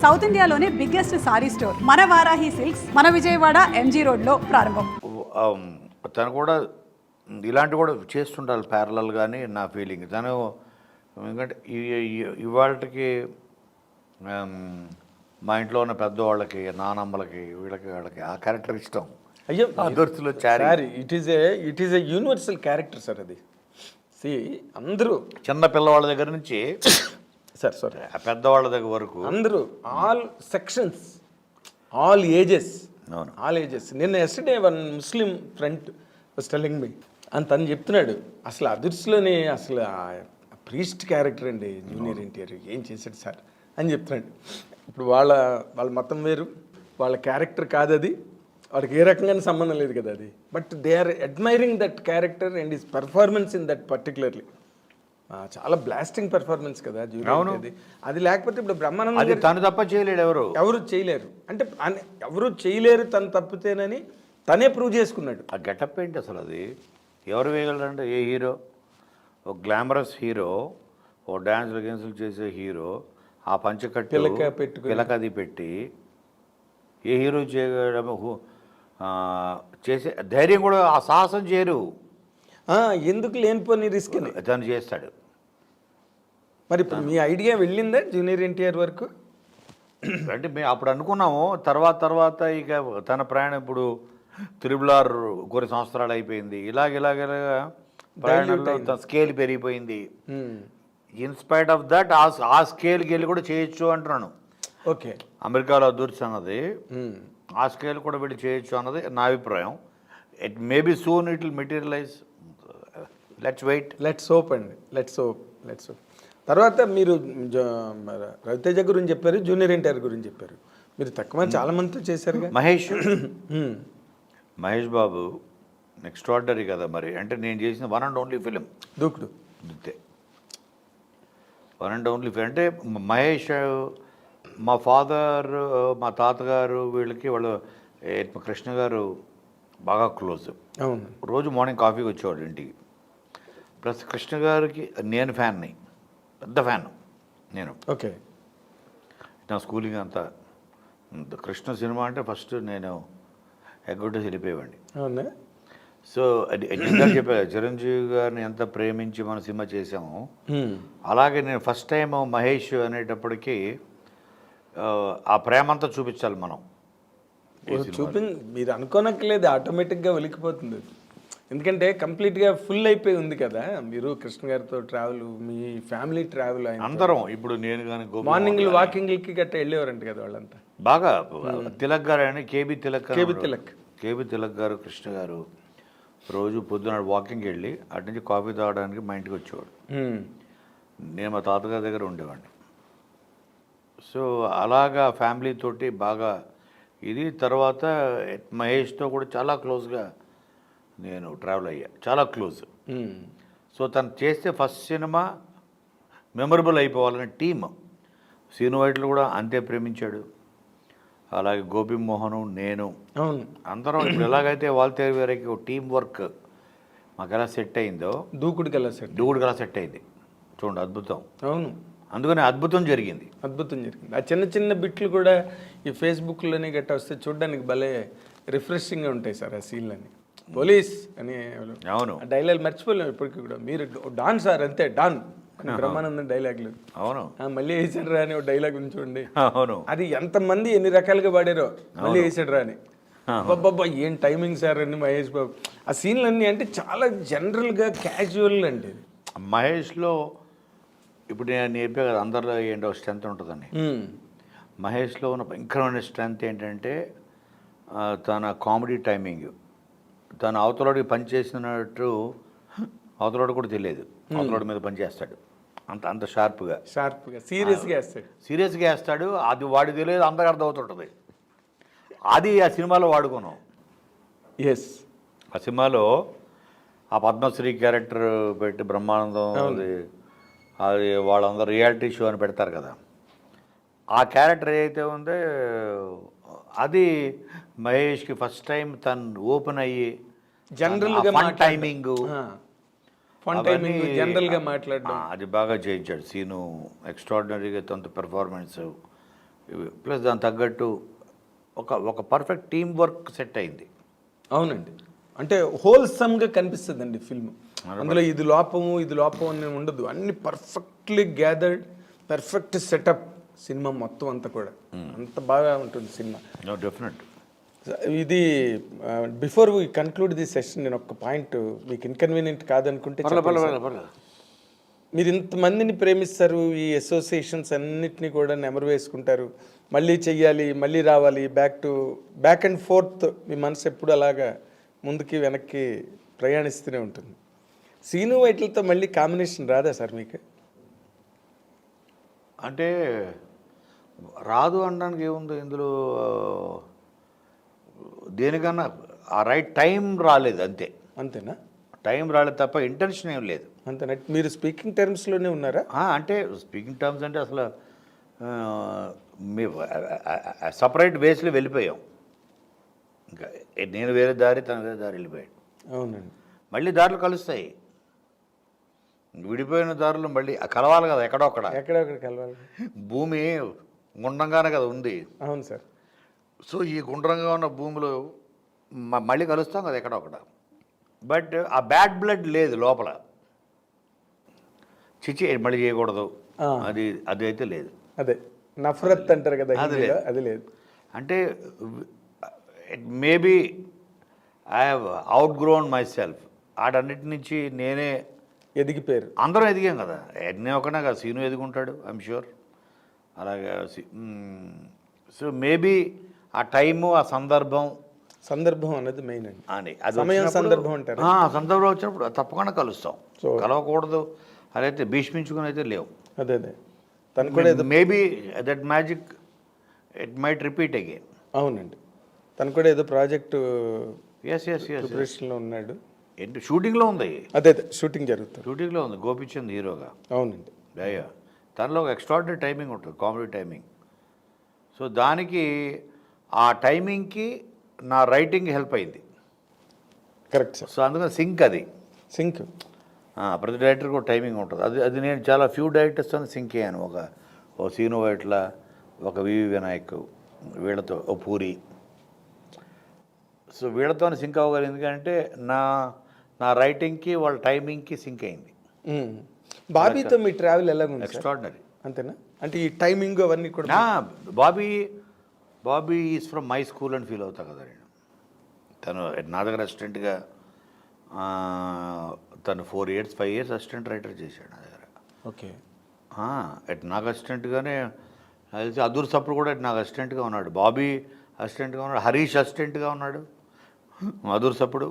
South ఇండియాలోనే biggest sorry store మన Varahi silks మన విజయవాడ ఎంజీ రోడ్లో ప్రారంభం. తను కూడా ఇలాంటి కూడా చేస్తుండాలి ప్యారలల్ కానీ నా ఫీలింగ్. తను ఎందుకంటే ఇవాళకి మా ఇంట్లో ఉన్న పెద్దవాళ్ళకి నానమ్మలకి వాళ్ళకి ఆ క్యారెక్టర్ ఇష్టం. అయ్యో అదర్స్లో sir it is a universal character sir. అది అందరూ చిన్న పిల్లవాళ్ళ దగ్గర నుంచి సార్ పెద్దవాళ్ళ దగ్గర వరకు అందరూ ఆల్ సెక్షన్స్ ఆల్ ఏజెస్ అవును నిన్న yesterday one Muslim friend was telling me అని తను చెప్తున్నాడు అసలు అదుర్స్లోనే అసలు ప్రీస్ట్ క్యారెక్టర్ అండి జూనియర్ ఎన్టీఆర్ ఏం చేశాడు సార్ అని చెప్తున్నాడు. ఇప్పుడు వాళ్ళ మతం వేరు, వాళ్ళ క్యారెక్టర్ కాదు అది, వాడికి ఏ రకంగానే సంబంధం లేదు కదా అది. But they are admiring that character and his performance in that particularly. చాలా బ్లాస్టింగ్ పెర్ఫార్మెన్స్ కదా జూనియర్. అది లేకపోతే ఇప్పుడు బ్రహ్మానంద తను తప్ప చేయలేడు, ఎవరు చేయలేరు అంటే ఎవరు చేయలేరు తను తప్పితేనని తనే ప్రూవ్ చేసుకున్నాడు. ఆ గెటప్ ఏంటి అసలు? అది ఎవరు వేయగలరంటే ఏ హీరో, ఒక గ్లామరస్ హీరో, ఓ డ్యాన్సులు గెన్సులు చేసే హీరో, ఆ పంచకట్టు పిలక అది పెట్టి ఏ హీరో చేయడం చేసే ధైర్యం కూడా ఆ సాహసం చేయరు. ఎందుకు లేనిపోని రిస్క్ తను చేస్తాడు. మరి ఇప్పుడు మీ ఐడియా వెళ్ళిందా జూనియర్ ఎన్టీఆర్ వరకు? అంటే మేము అప్పుడు అనుకున్నాము. తర్వాత ఇక తన ప్రయాణం ఇప్పుడు త్రిబుల్ కొన్ని సంవత్సరాలు అయిపోయింది. ఇలాగ ప్రయాణంలో తన స్కేల్ పెరిగిపోయింది. ఇన్స్పైట్ ఆఫ్ దట్ ఆ స్కేల్కి వెళ్ళి కూడా చేయొచ్చు అంటున్నాను. ఓకే, అమెరికాలో అదూర్చి అన్నది ఆ స్కేల్ కూడా వెళ్ళి చేయొచ్చు అన్నది నా అభిప్రాయం. It maybe soon it will materialise. Let's wait, let's hope అండి, లెట్స్ హోప్. తర్వాత మీరు రవితేజ గురించి చెప్పారు, జూనియర్ ఎన్టీఆర్ గురించి చెప్పారు. మీరు తక్కువ చాలా మందితో చేశారు. మహేష్ బాబు ఎక్స్ట్రాడినరీ కదా. మరి అంటే నేను చేసిన వన్ అండ్ ఓన్లీ ఫిలిం దూకుడు. అంతే, వన్ అండ్ ఓన్లీ ఫిలిం. అంటే మహేష్ మా ఫాదర్, మా తాతగారు వీళ్ళకి వాళ్ళు కృష్ణ గారు బాగా క్లోజ్. అవును, రోజు మార్నింగ్ కాఫీకి వచ్చేవాడు ఇంటికి. ప్లస్ కృష్ణ గారికి నేను ఫ్యాన్ని, పెద్ద ఫ్యాన్ నేను. ఓకే, నా స్కూలింగ్ అంతా కృష్ణ సినిమా అంటే ఫస్ట్ నేను ఎగ్గొట్టేసి వెళ్ళిపోయేవాడిని. అవునా? సో అది చెప్పాను, చిరంజీవి గారిని ఎంత ప్రేమించి మన సినిమా చేసాము, అలాగే నేను ఫస్ట్ టైం మహేష్ అనేటప్పటికీ ఆ ప్రేమ అంతా చూపించాలి మనం. మీరు అనుకోనక్కర్లేదు, ఆటోమేటిక్గా వెలికిపోతుంది. ఎందుకంటే కంప్లీట్గా ఫుల్ అయిపోయి ఉంది కదా. మీరు కృష్ణ గారితో ట్రావెల్, మీ ఫ్యామిలీ ట్రావెల్ అందరం. ఇప్పుడు నేను కానీ మార్నింగ్ వాకింగ్లకి గట్రా వెళ్ళేవారంట కదా వాళ్ళంతా. బాగా తిలక్ గారు అని కేబీ తిలక్ గారు, కృష్ణ గారు రోజు పొద్దున వాకింగ్కి వెళ్ళి అటు నుంచి కాఫీ తాగడానికి మా ఇంటికి వచ్చేవాడు. నేను మా తాతగారి దగ్గర ఉండేవాడిని. సో అలాగా ఫ్యామిలీ తోటి బాగా ఇది. తర్వాత మహేష్తో కూడా చాలా క్లోజ్గా నేను ట్రావెల్ అయ్యా, చాలా క్లోజ్. సో తను చేస్తే ఫస్ట్ సినిమా మెమరబుల్ అయిపోవాలని టీమ్. సీను వైట్లు కూడా అంతే ప్రేమించాడు, అలాగే గోపి మోహను, నేను, అందరం. ఇప్పుడు ఎలాగైతే వాల్తే వేరేకి టీం వర్క్ మాకు ఎలా సెట్ అయిందో దూకుడికి ఎలా సెట్ అయింది చూడండి, అద్భుతం. అవును, అందుకని అద్భుతం జరిగింది. ఆ చిన్న చిన్న బిట్లు కూడా ఈ ఫేస్బుక్లోనే గట్టా వస్తే చూడడానికి భలే రిఫ్రెషింగ్గా ఉంటాయి సార్ ఆ సీన్లన్నీ. పోలీస్ అని అవును, డైలాగ్ మర్చిపోలేము ఇప్పటికీ కూడా. మీరు డాన్ సార్ అంతే, డాన్ బ్రహ్మానందం డైలాగులు. అవును, మళ్ళీ వేసాడు రా అని ఒక డైలాగ్ ఉంది చూడండి. అవును, అది ఎంతమంది ఎన్ని రకాలుగా పాడారో, మళ్ళీ వేసాడు రా అని. బాబా ఏం టైమింగ్ సార్ అని మహేష్ బాబు. ఆ సీన్లన్నీ అంటే చాలా జనరల్గా క్యాజువల్ అండి. మహేష్లో ఇప్పుడు నేను చెప్పే కదా అందరిలో ఏంటో స్ట్రెంత్ ఉంటుందని. మహేష్లో ఉన్న భయంకరమైన స్ట్రెంత్ ఏంటంటే తన కామెడీ టైమింగ్. తను అవతలోడికి పనిచేసినట్టు అవతలోడు కూడా తెలియదు, అవతలోడి మీద పనిచేస్తాడు అంత షార్ప్గా సీరియస్గా వేస్తాడు. అది వాడికి తెలియదు, అందరికి అర్థం అవుతుంటుంది. అది ఆ సినిమాలో వాడుకున్నాం. ఆ సినిమాలో ఆ పద్మశ్రీ క్యారెక్టర్ పెట్టి బ్రహ్మానందం అది వాళ్ళందరూ రియాలిటీ షో అని పెడతారు కదా, ఆ క్యారెక్టర్ ఏదైతే ఉందో అది మహేష్కి ఫస్ట్ టైం తను ఓపెన్ అయ్యి జనరల్గా టైమింగ్ జనరల్గా మాట్లాడడం అది బాగా చేయించాడు. సీను ఎక్స్ట్రాడినరీగా తన పెర్ఫార్మెన్స్ ప్లస్ దానికి తగ్గట్టు ఒక పర్ఫెక్ట్ టీం వర్క్ సెట్ అయింది. అవునండి, అంటే హోల్సమ్గా కనిపిస్తుందండి ఫిల్మ్. అందులో ఇది లోపం అని ఉండదు, అన్ని perfectly gathered, perfect setup cinema మొత్తం అంతా కూడా. అంత బాగా ఉంటుంది సినిమా. డెఫినెట్. ఇది before we conclude the session, నేను ఒక పాయింట్ మీకు ఇన్కన్వీనియంట్ కాదనుకుంటే చెప్పండి సార్. మీరు ఇంతమందిని ప్రేమిస్తారు, ఈ అసోసియేషన్స్ అన్నిటినీ కూడా నెమరు వేసుకుంటారు, మళ్ళీ చెయ్యాలి, మళ్ళీ రావాలి, బ్యాక్ అండ్ ఫోర్త్ మీ మనసు ఎప్పుడు అలాగా ముందుకి వెనక్కి ప్రయాణిస్తూనే ఉంటుంది. సీను వైట్లతో మళ్ళీ కాంబినేషన్ రాదా సార్ మీకు? అంటే రాదు అనడానికి ఏముంది ఇందులో, దేనికన్నా ఆ రైట్ టైం రాలేదు అంతే. అంతేనా? టైం రాలేదు తప్ప ఇంటెన్షన్ ఏం లేదు. అంతేనా? మీరు స్పీకింగ్ టర్మ్స్లోనే ఉన్నారా? అంటే స్పీకింగ్ టర్మ్స్ అంటే అసలు మీ సపరేట్ వేస్లో వెళ్ళిపోయాం. ఇంకా నేను వేరే దారి, తన వేరే దారి వెళ్ళిపోయాడు. అవునండి. మళ్ళీ దారులు కలుస్తాయి, విడిపోయిన దారులు మళ్ళీ కలవాలి కదా, ఎక్కడొక్కడ కలవాలి. భూమి గుండ్రంగానే కదా ఉంది. అవును సార్. సో ఈ గుండ్రంగా ఉన్న భూమిలో మళ్ళీ కలుస్తాం కదా ఎక్కడొక్కడ. బట్ ఆ బ్యాడ్ బ్లడ్ లేదు లోపల, చిచి మళ్ళీ చేయకూడదు అది అయితే లేదు. అదే నఫరత్ అంటారు కదా, అది లేదు. అంటే maybe I have outgrown myself. ఆడన్నిటి నుంచి నేనే ఎదిగిపోయారు. అందరం అందరం ఎదిగాం కదా, నేను ఒకనే కదా, సీను ఎదుగుంటాడు ఐఎమ్ షూర్. అలాగే సో మేబీ ఆ టైము, ఆ సందర్భం అనేది మెయిన్ అండి. అని సమయం, సందర్భం అంటారు. సందర్భం వచ్చినప్పుడు తప్పకుండా కలుస్తాం. కలవకూడదు అదైతే భీష్మించుకుని అయితే లేవు. అదే తను కూడా maybe that magic it might repeat again. అవునండి, తను కూడా ఏదో ప్రాజెక్టు ప్రిపరేషన్లో ఉన్నాడు. ఏంటి షూటింగ్లో ఉంది? అదే షూటింగ్ జరుగుతుంది. షూటింగ్లో ఉంది గోపిచంద్ హీరోగా. అవునండి. అయ్యా తనలో ఒక ఎక్స్ట్రాడినరీ టైమింగ్ ఉంటుంది, కామెడీ టైమింగ్. సో దానికి ఆ టైమింగ్కి నా రైటింగ్ హెల్ప్ అయింది. Correct sir. సో అందుకని సింక్ ప్రతి డైరెక్టర్కి ఒక టైమింగ్ ఉంటుంది. అది నేను చాలా ఫ్యూ డైరెక్టర్స్ అని సింక్ అయ్యాను. ఓ సీను వైట్ల, ఒక వివి వినాయక్, వీళ్ళతో ఓ పూరి. సో వీళ్ళతో సింక్ అవ్వగలిగింది ఎందుకంటే నా రైటింగ్కి వాళ్ళ టైమింగ్కి సింక్ అయింది. బాబీతో మీ ట్రావెల్ ఎలా ఉంది? ఎక్స్ట్రాడినరీ. అంతేనా? అంటే ఈ టైమింగ్ అవన్నీ కూడా. Bobby is from my school అని ఫీల్ అవుతా కదా నేను. తను నా దగ్గర అసిస్టెంట్గా తను 5 years అసిస్టెంట్ రైటర్ చేశాడు నా దగ్గర. ఓకే. నాకు అసిస్టెంట్గానే తెలిసి అదూర్ సప్పుడు కూడా నాకు అసిస్టెంట్గా ఉన్నాడు, బాబీ అసిస్టెంట్గా ఉన్నాడు, హరీష్ అసిస్టెంట్గా ఉన్నాడు, అదూర్ సప్పుడు.